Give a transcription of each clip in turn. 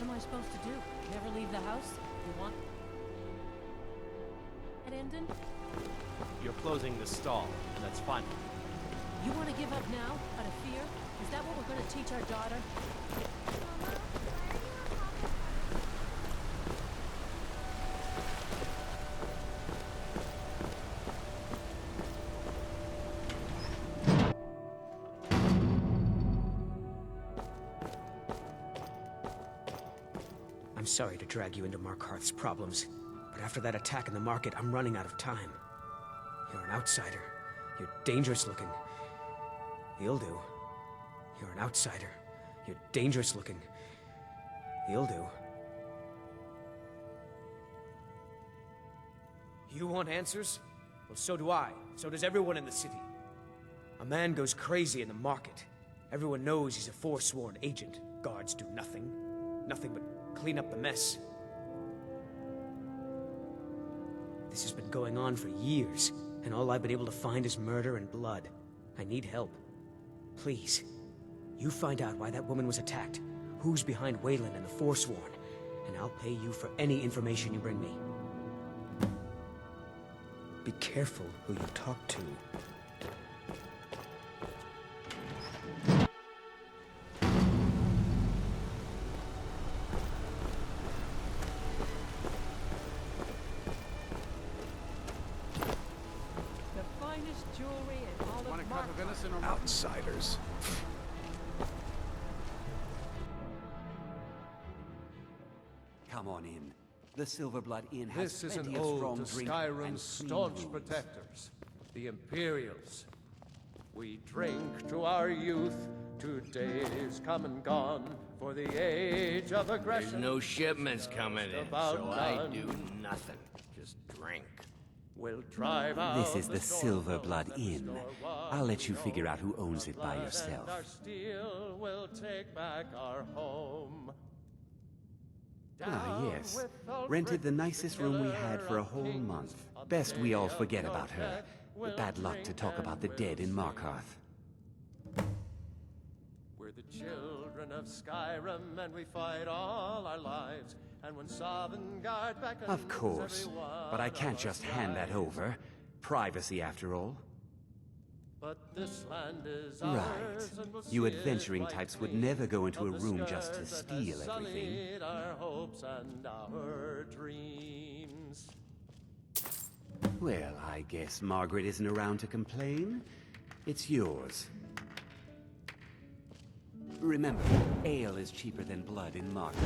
am I supposed to do? Never leave the house? You want... At Endon? You're closing the stall, and that's fine. You want to give up now, out of fear? Is that what we're going to teach our daughter? I'm sorry to drag you into Markarth's problems, but after that attack in the market, I'm running out of time. You're an outsider. You're dangerous looking. You'll do. You're an outsider. You're dangerous looking. You'll do. You want answers? Well, so do I. So does everyone in the city. A man goes crazy in the market. Everyone knows he's a forsworn agent. Guards do nothing. Nothing but clean up the mess. This has been going on for years, and all I've been able to find is murder and blood. I need help. Please, you find out why that woman was attacked, who's behind Wayland and the Forsworn, and I'll pay you for any information you bring me. Be careful who you talk to. Outsiders. Come on in. The Silverblood Inn has This is plenty an of ode strong to drink Skyrim's and staunch clean rooms. protectors, the Imperials. We drink to our youth, to days come and gone, for the age of aggression. There's no shipments coming in, about so I done. do nothing. Just drink. We'll drive out This is the Silverblood storm Inn. and I'll let you figure out who owns it by yourself. Our steel will take back our home. Ah, yes. Rented the nicest room we had for a whole month. Best we all forget about her. Bad luck to talk about the dead in Markarth. We're the children of Skyrim, and we fight all our lives. And when Sovngarde beckons Of course, but I can't just hand that over. Privacy, after all. But this land is Right. ours, and we'll You see it adventuring like types would clean never go into a of the room just to scourge that steal has everything. sullied our hopes and our dreams. Well, I guess Margaret isn't around to complain. It's yours. Remember, ale is cheaper than blood in Margaret.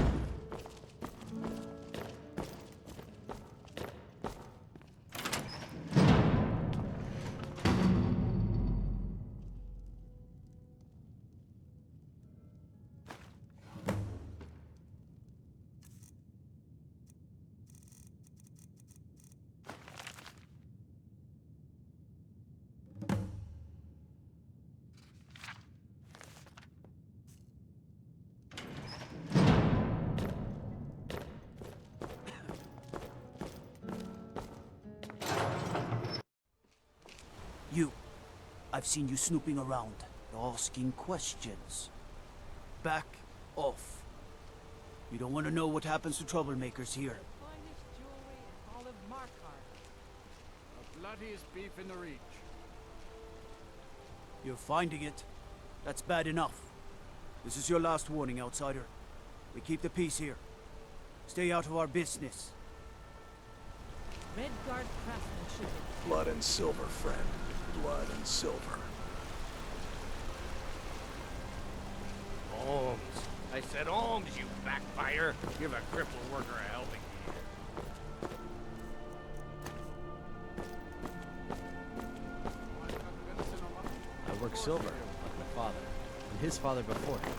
You. I've seen you snooping around, asking questions. Back off. You don't want to know what happens to troublemakers here. Finest jewelry in all of Markarth. The bloodiest beef in the Reach. You're finding it. That's bad enough. This is your last warning, outsider. We keep the peace here. Stay out of our business. Redguard craftsmanship. Blood and silver, friend. Blood and silver. Alms. I said alms, you backfire. Give a crippled worker a helping hand. I work silver, like my father, and his father before him.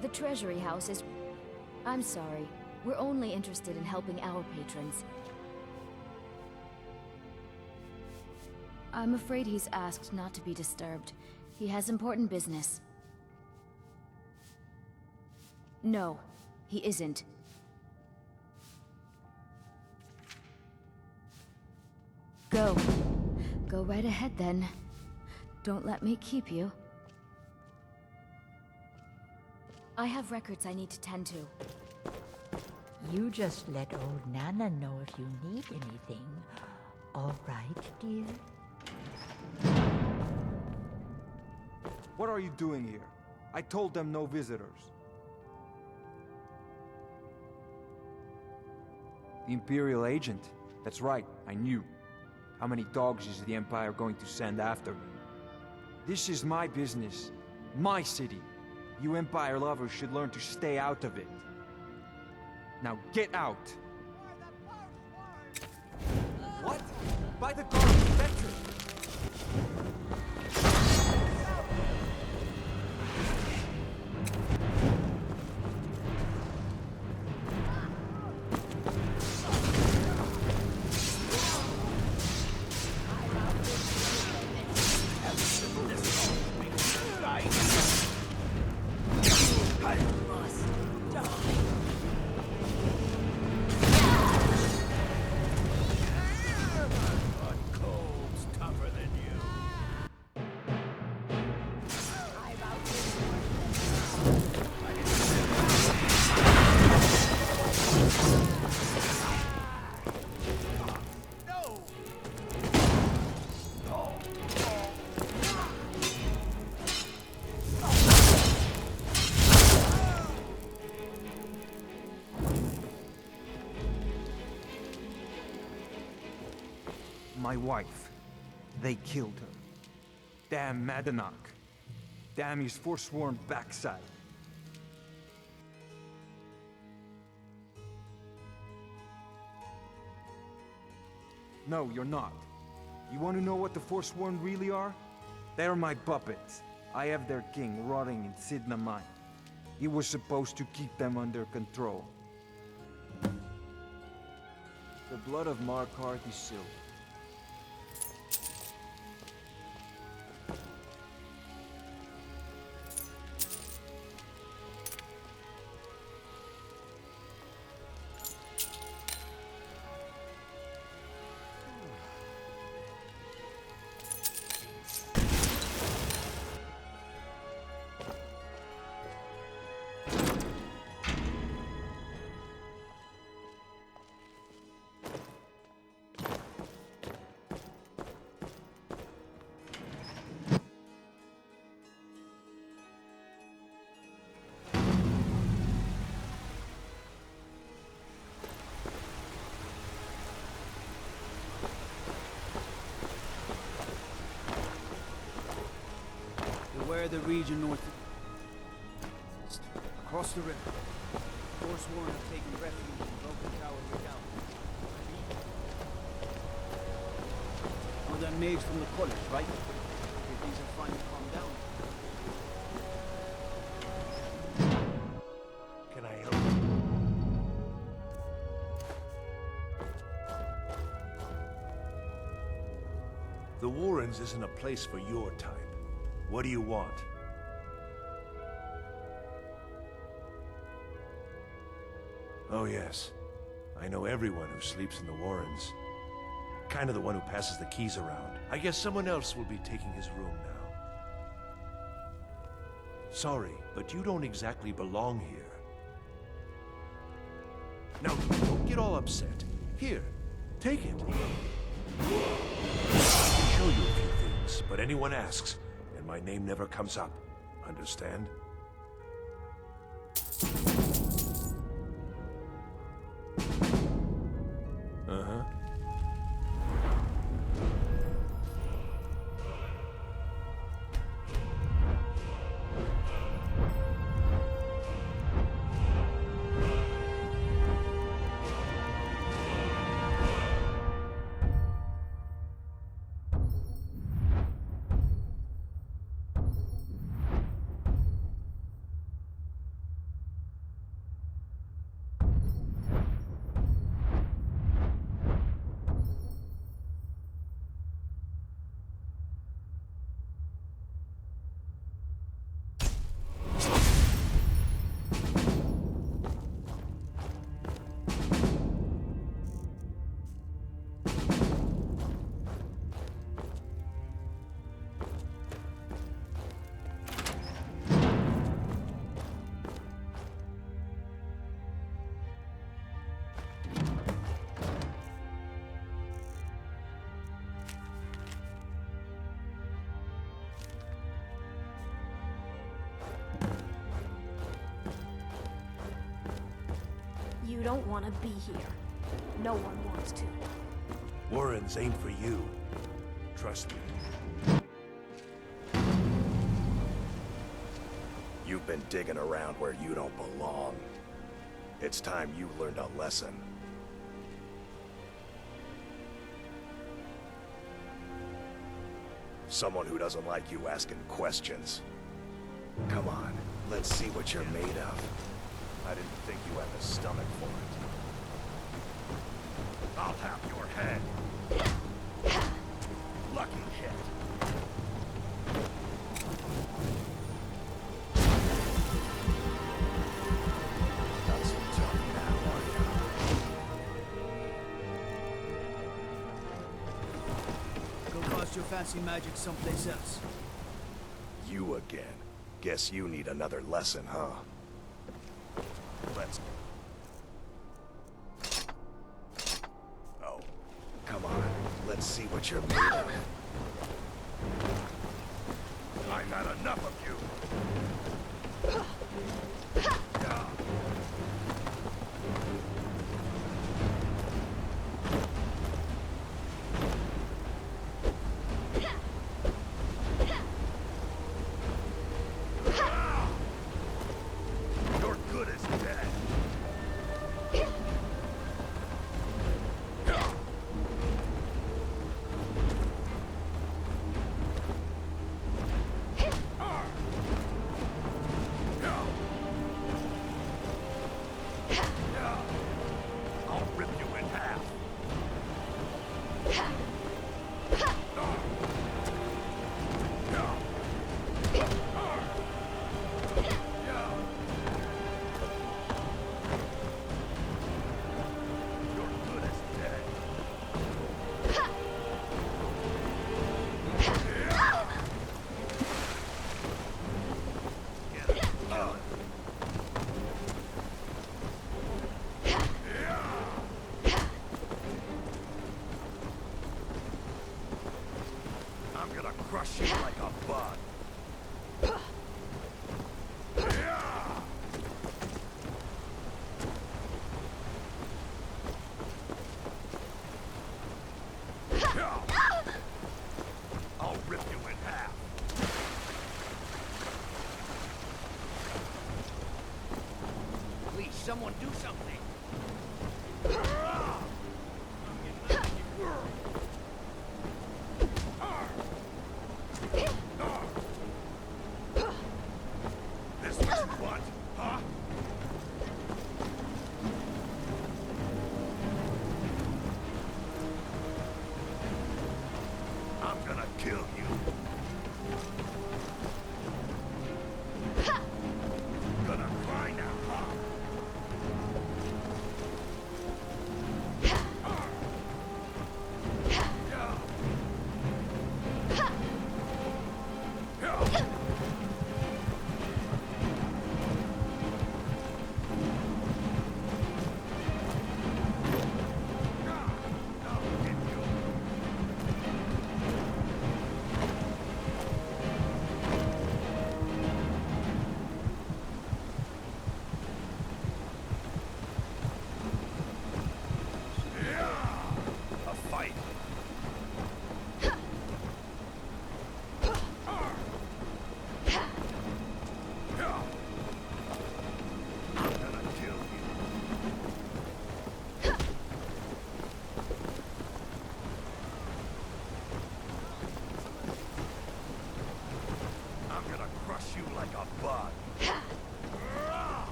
The Treasury House is... I'm sorry. We're only interested in helping our patrons. I'm afraid he's asked not to be disturbed. He has important business. No, he isn't. Go. Go right ahead then. Don't let me keep you. I have records I need to tend to. You just let old Nana know if you need anything. All right, dear? What are you doing here? I told them no visitors. The Imperial agent. That's right, I knew. How many dogs is the Empire going to send after me? This is my business. My city. You Empire lovers should learn to stay out of it. Now get out! What? By the guard, veteran! My wife. They killed her. Damn Madanach. Damn his forsworn backside. No, you're not. You want to know what the Forsworn really are? They're my puppets. I have their king rotting in Sidna Mine. He was supposed to keep them under control. The blood of Markarth is silver. Beware the region north. Across the river. Forsworn have taken refuge in broken tower redoubt. One of them maids from the college, right? If these are finally calmed down. Can I help you? The Warrens isn't a place for your type. What do you want? Oh yes. I know everyone who sleeps in the Warrens. Kind of the one who passes the keys around. I guess someone else will be taking his room now. Sorry, but you don't exactly belong here. Now, don't get all upset. Here, take it. I can show you a few things, but anyone asks, and my name never comes up. Understand? Uh-huh. You don't want to be here. No one wants to. Warrens ain't for you. Trust me. You've been digging around where you don't belong. It's time you learned a lesson. Someone who doesn't like you asking questions. Come on, let's see what you're made of. I didn't think you had the stomach for it. I'll have your head. Lucky hit. Not so tough now, are you? Go bust your fancy magic someplace else. You again. Guess you need another lesson, huh? Let's... Oh, come on. Let's see what you're made of. I've had enough of you. You're good as dead. I'll rip you in half. You're good as dead. Get it. I'm gonna crush you like a bug. I'll rip you in half. Please, someone do something. This what you want, huh? I'm gonna kill you. Gonna cry now, huh? I'll get you.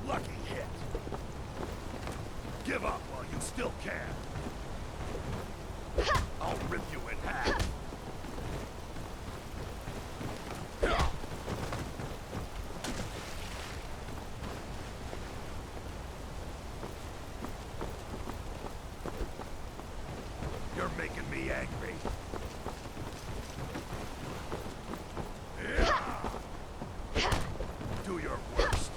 Lucky hit. Give up while you still can. I'll rip you in half. You're making me angry. Do your worst.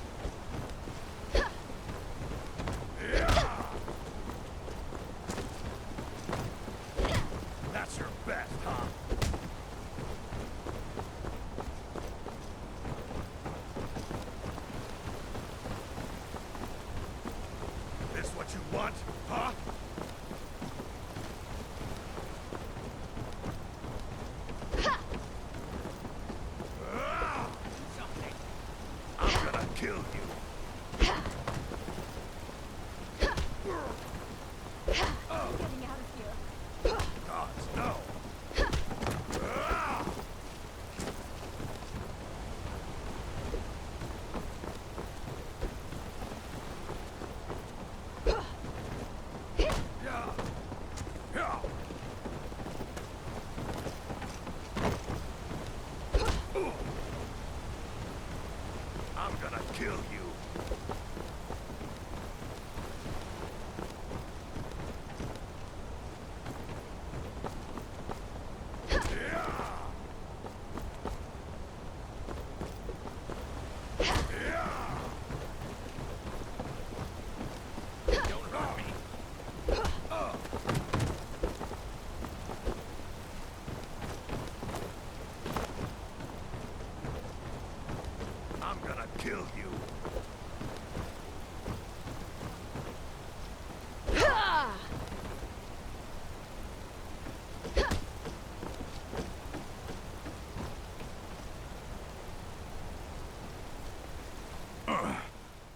That's your best, huh? This what you want, huh? I'm gonna kill you. Getting out of here. Gods, no. I'm gonna kill you. Don't hurt me. I'm gonna kill you.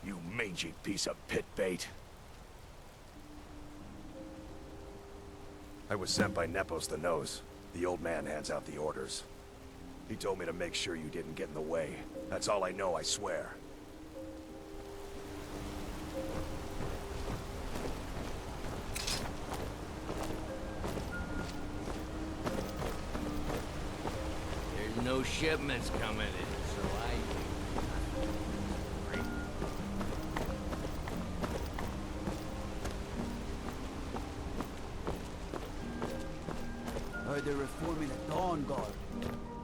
You mangy piece of pit bait. I was sent by Nepos the Nose. The old man hands out the orders. He told me to make sure you didn't get in the way. That's all I know, I swear. There's no shipments coming in, so Heard they're reforming the Dawn Guard.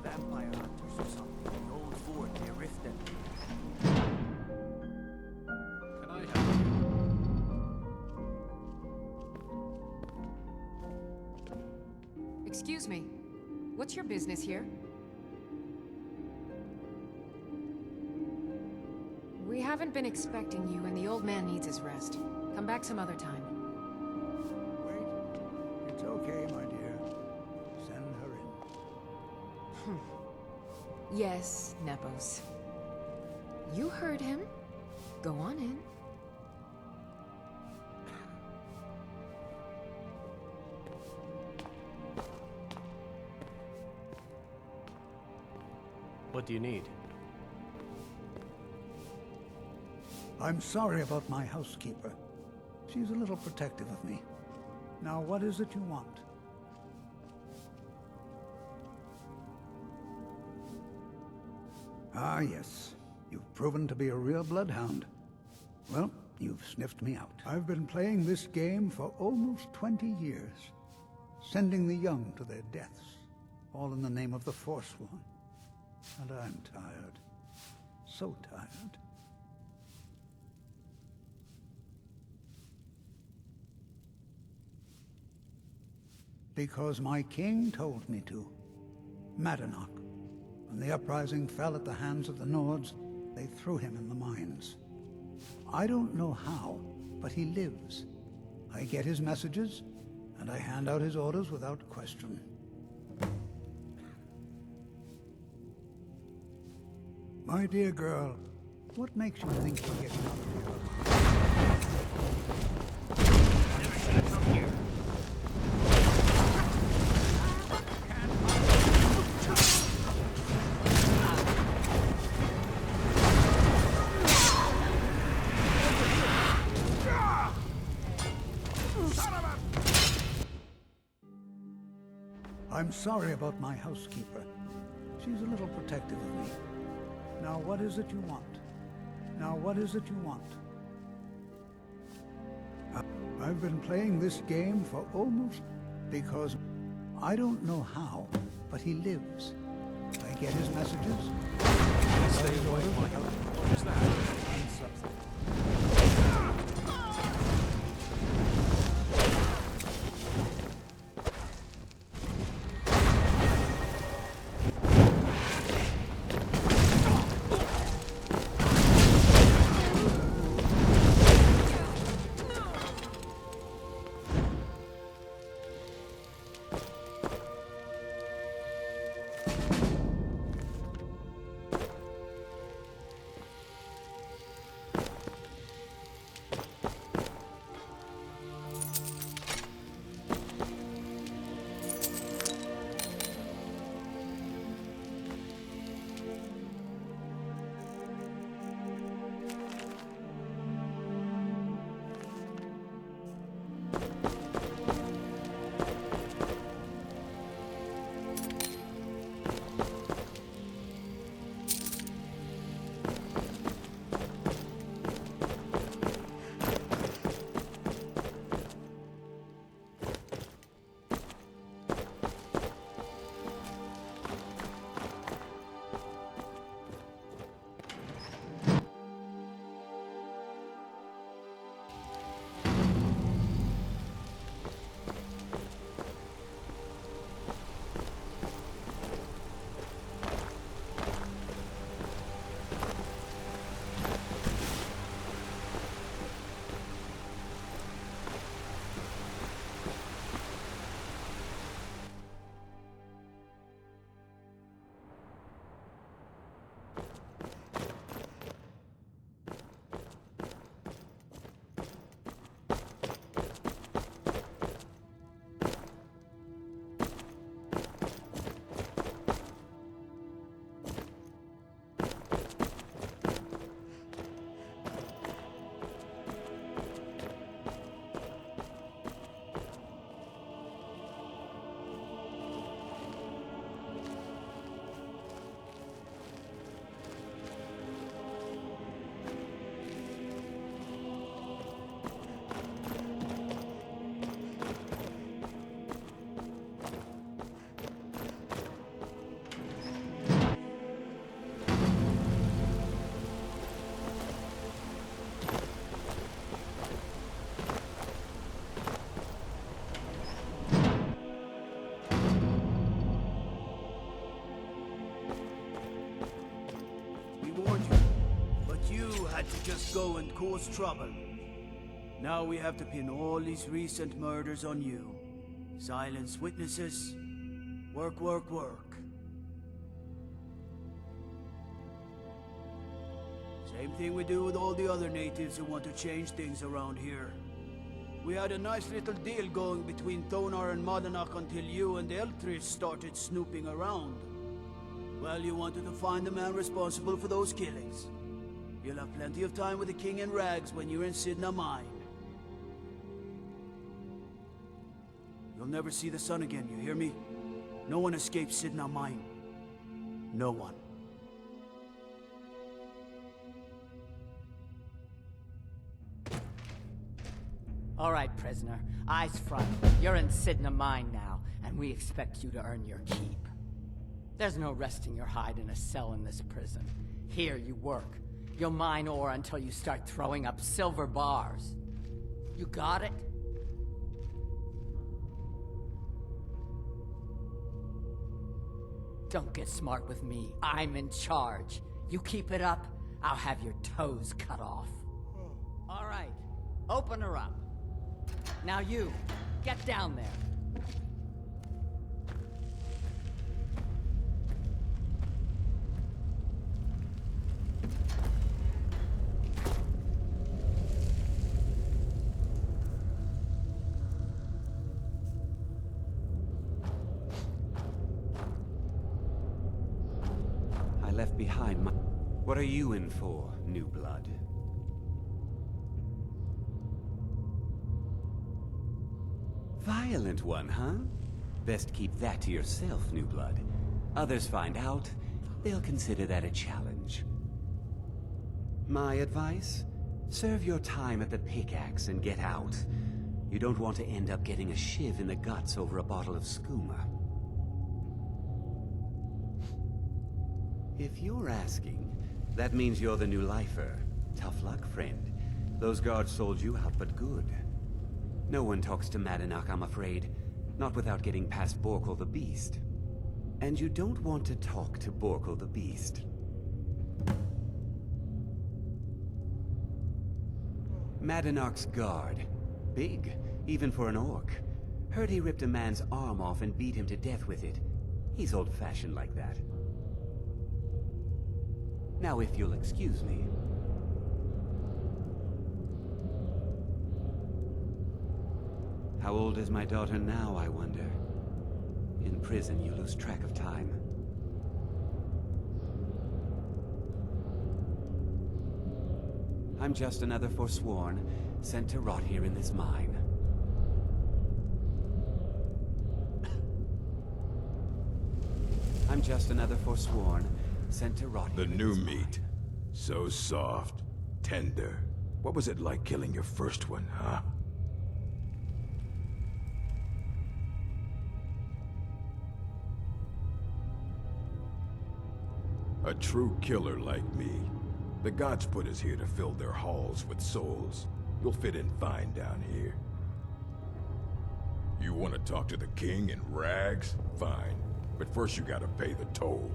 Vampire hunters or something. The old fort near Riften. Can I help you? Excuse me. What's your business here? We haven't been expecting you, and the old man needs his rest. Come back some other time. Wait. It's okay, my dear. Send her in. Yes, Nepos. You heard him. Go on in. What do you need? I'm sorry about my housekeeper. She's a little protective of me. Now, what is it you want? Ah, yes. You've proven to be a real bloodhound. Well, you've sniffed me out. I've been playing this game for almost 20 years, sending the young to their deaths, all in the name of the Forsworn. And I'm tired. So tired. Because my king told me to. Madanach. When the uprising fell at the hands of the Nords, they threw him in the mines. I don't know how, but he lives. I get his messages, and I hand out his orders without question. My dear girl, what makes you think you're getting out of here? Never should have come here. I'm sorry about my housekeeper. She's a little protective of me. Now what is it you want? Now what is it you want? I've been playing this game for almost... because I don't know how, but he lives. I get his messages. Stay away, Michael. Who's that? Had to just go and cause trouble. Now we have to pin all these recent murders on you. Silence witnesses. Work, work, work. Same thing we do with all the other natives who want to change things around here. We had a nice little deal going between Thonar and Madanach until you and Eltris started snooping around. Well, you wanted to find the man responsible for those killings. You'll have plenty of time with the King in rags when you're in Sidna Mine. You'll never see the sun again, you hear me? No one escapes Sidna Mine. No one. All right, prisoner. Eyes front. You're in Sidna Mine now, and we expect you to earn your keep. There's no resting your hide in a cell in this prison. Here you work. You'll mine ore until you start throwing up silver bars. You got it? Don't get smart with me. I'm in charge. You keep it up, I'll have your toes cut off. All right, open her up. Now you, get down there. Left behind my... What are you in for, new blood? Violent one, huh? Best keep that to yourself, new blood. Others find out, they'll consider that a challenge. My advice? Serve your time at the pickaxe and get out. You don't want to end up getting a shiv in the guts over a bottle of skooma. If you're asking, that means you're the new lifer. Tough luck, friend. Those guards sold you out, but good. No one talks to Madanach, I'm afraid. Not without getting past Borkul the Beast. And you don't want to talk to Borkul the Beast. Madanach's guard. Big, even for an orc. Heard he ripped a man's arm off and beat him to death with it. He's old-fashioned like that. Now, if you'll excuse me. How old is my daughter now, I wonder? In prison, you lose track of time. I'm just another Forsworn, sent to rot here in this mine. I'm just another Forsworn, sent to rot here The new meat. So soft, tender. What was it like killing your first one, huh? A true killer like me. The gods put us here to fill their halls with souls. You'll fit in fine down here. You want to talk to the king in rags? Fine. But first you gotta pay the toll.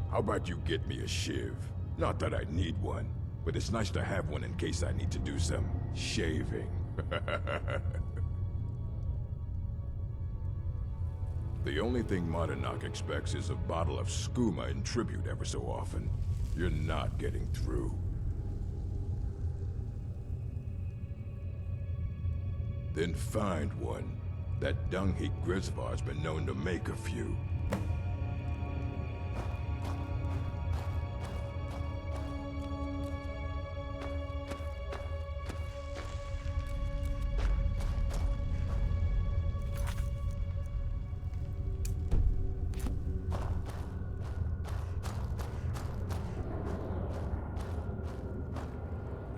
How about you get me a shiv? Not that I need one, but it's nice to have one in case I need to do some shaving. The only thing Madanach expects is a bottle of skooma in tribute ever so often. You're not getting through. Then find one. That dung-heap Grisvar's been known to make a few.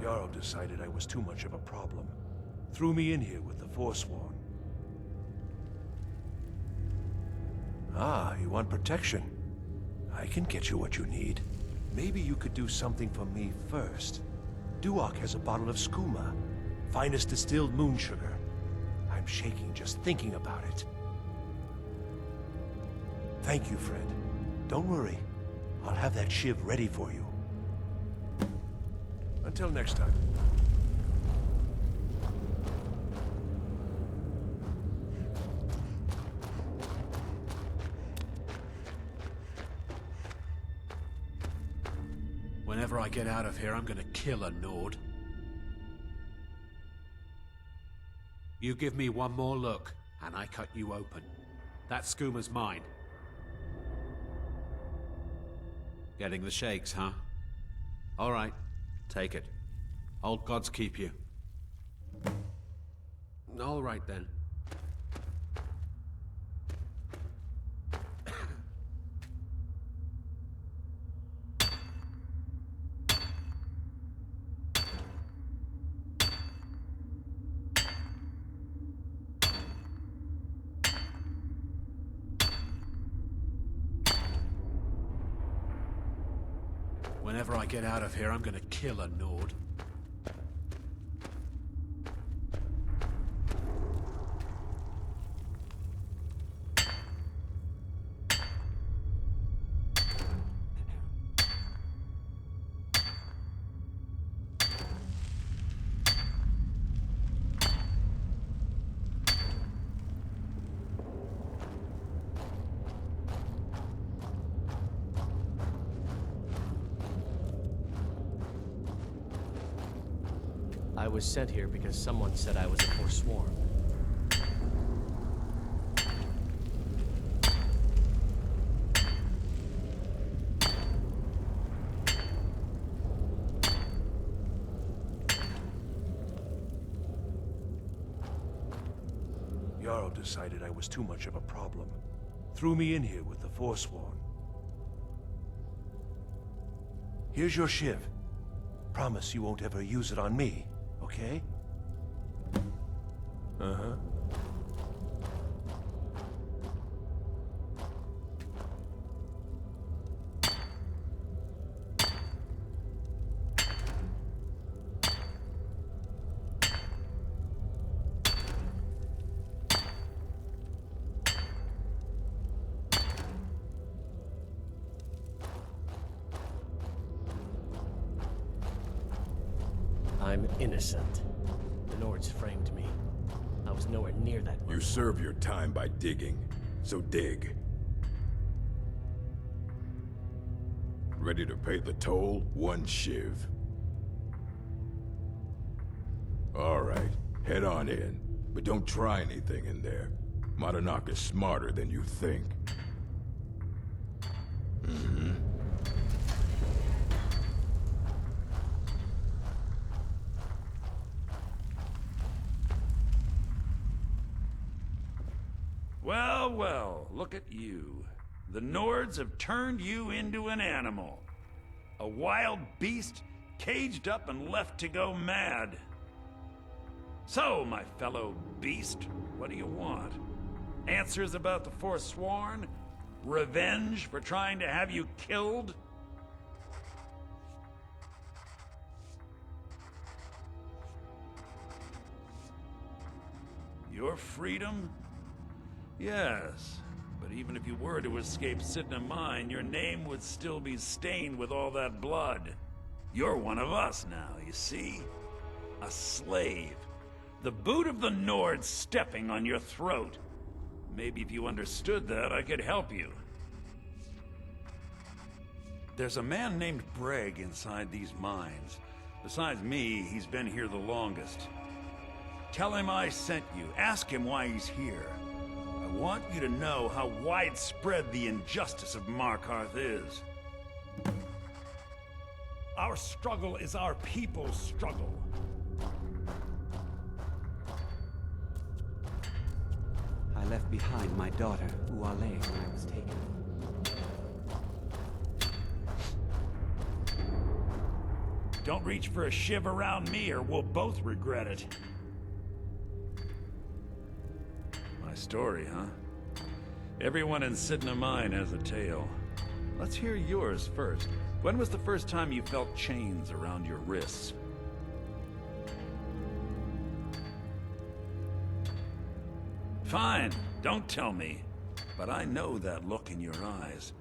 Jarl decided I was too much of a problem. Threw me in here with the Forsworn. Ah, you want protection? I can get you what you need. Maybe you could do something for me first. Duak has a bottle of skooma. Finest distilled moon sugar. I'm shaking just thinking about it. Thank you, friend. Don't worry. I'll have that shiv ready for you. Until next time. Whenever I get out of here, I'm gonna kill a Nord. You give me one more look, and I cut you open. That skooma's mine. Getting the shakes, huh? All right, take it. Old gods keep you. All right, then. Whenever I get out of here, I'm gonna kill a Nord. I was sent here because someone said I was a Forsworn. Jarl decided I was too much of a problem. Threw me in here with the Forsworn. Here's your shiv. Promise you won't ever use it on me, okay? Uh-huh. I'm innocent. The Nords framed me. I was nowhere near that. You serve your time by digging, so dig. Ready to pay the toll? 1 shiv. All right, head on in, but don't try anything in there. Madanak is smarter than you think. Mm-hmm. Well, well, look at you. The Nords have turned you into an animal. A wild beast, caged up and left to go mad. So, my fellow beast, what do you want? Answers about the Forsworn? Revenge for trying to have you killed? Your freedom? Yes, but even if you were to escape Sidna Mine, your name would still be stained with all that blood. You're one of us now, you see? A slave. The boot of the Nords stepping on your throat. Maybe if you understood that, I could help you. There's a man named Breg inside these mines. Besides me, he's been here the longest. Tell him I sent you. Ask him why he's here. I want you to know how widespread the injustice of Markarth is. Our struggle is our people's struggle. I left behind my daughter, Uale, when I was taken. Don't reach for a shiv around me or we'll both regret it. My story, huh? Everyone in Sidna Mine has a tale. Let's hear yours first. When was the first time you felt chains around your wrists? Fine, don't tell me. But I know that look in your eyes.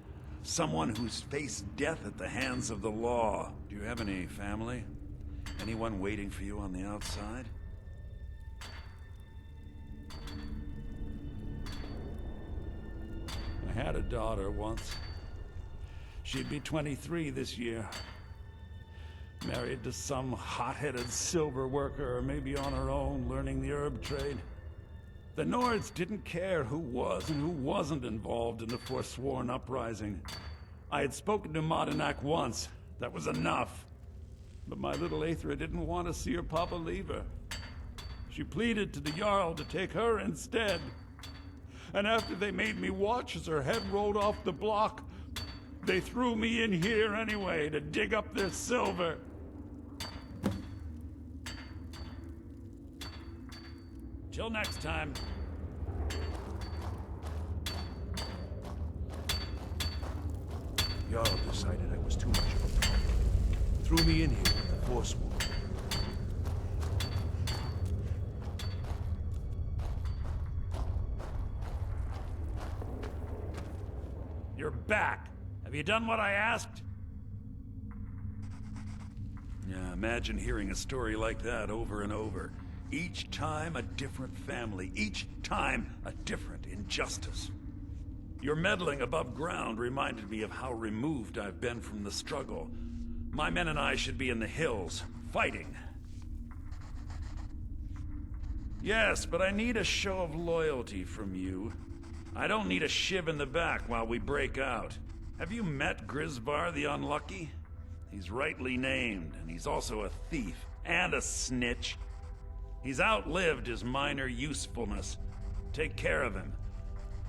Someone who's faced death at the hands of the law. Do you have any family? Anyone waiting for you on the outside? I had a daughter once. She'd be 23 this year. Married to some hot-headed silver worker, or maybe on her own, learning the herb trade. The Nords didn't care who was and who wasn't involved in the Forsworn uprising. I had spoken to Madanak once. That was enough. But my little Aethra didn't want to see her papa leave her. She pleaded to the Jarl to take her instead. And after they made me watch as her head rolled off the block, they threw me in here anyway to dig up their silver. Till next time. Jarl decided I was too much of a problem. Threw me in here with the Forsworn. You're back. Have you done what I asked? Yeah, imagine hearing a story like that over and over. Each time a different family, each time a different injustice. Your meddling above ground reminded me of how removed I've been from the struggle. My men and I should be in the hills, fighting. Yes, but I need a show of loyalty from you. I don't need a shiv in the back while we break out. Have you met Grisvar the Unlucky? He's rightly named, and he's also a thief and a snitch. He's outlived his minor usefulness. Take care of him.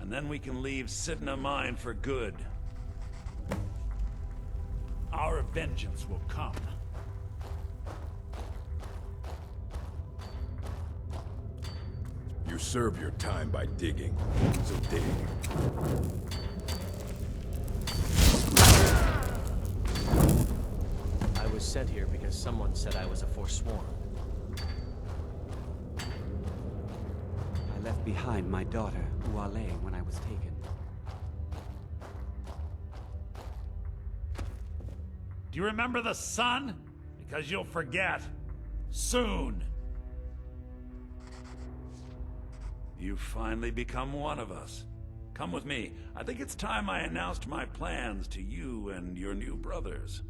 And then we can leave Sidna Mine for good. Our vengeance will come. You serve your time by digging, so dig. I was sent here because someone said I was a forsworn. I left behind my daughter, Uale, when I was taken. Do you remember the sun? Because you'll forget. Soon. You've finally become one of us. Come with me. I think it's time I announced my plans to you and your new brothers.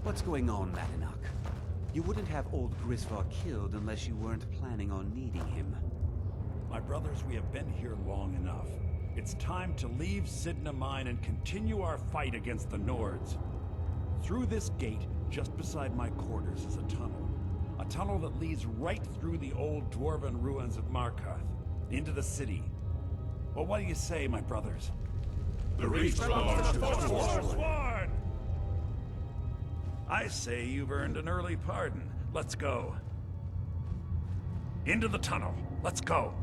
What's going on, Matinok? You wouldn't have old Grisvar killed unless you weren't planning on needing him. My brothers, we have been here long enough. It's time to leave Sidna Mine and continue our fight against the Nords. Through this gate, just beside my quarters, is a tunnel. A tunnel that leads right through the old dwarven ruins of Markarth, into the city. Well, what do you say, my brothers? The Reach belongs to the Forsworn! I say you've earned an early pardon. Let's go. Into the tunnel. Let's go.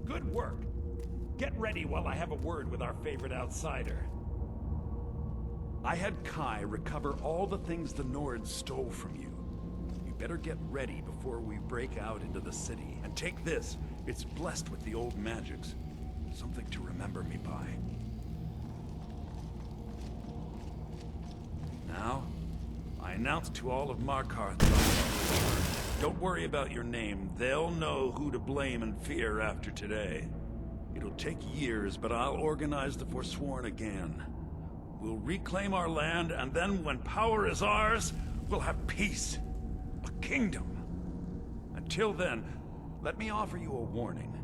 Good work. Get ready while I have a word with our favorite outsider. I had Kai recover all the things the Nords stole from you. You better get ready before we break out into the city. And take this. It's blessed with the old magics. Something to remember me by. Now, I announce to all of Markarth, don't worry about your name. They'll know who to blame and fear after today. It'll take years, but I'll organize the Forsworn again. We'll reclaim our land, and then when power is ours, we'll have peace. A kingdom. Until then, let me offer you a warning.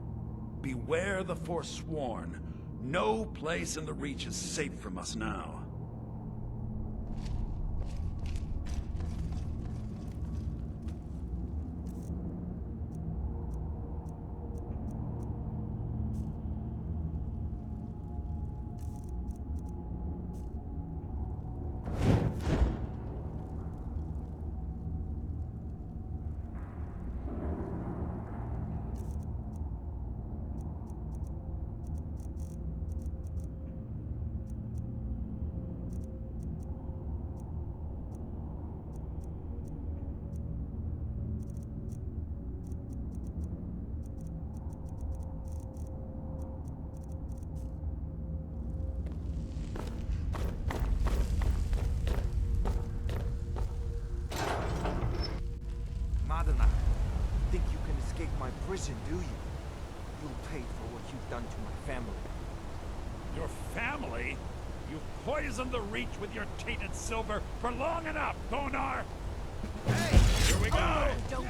Beware the Forsworn. No place in the Reach is safe from us now. prison, do you? You'll pay for what you've done to my family. Your family? You poisoned the Reach with your tainted silver for long enough, Bonar! Hey! Here we go! Don't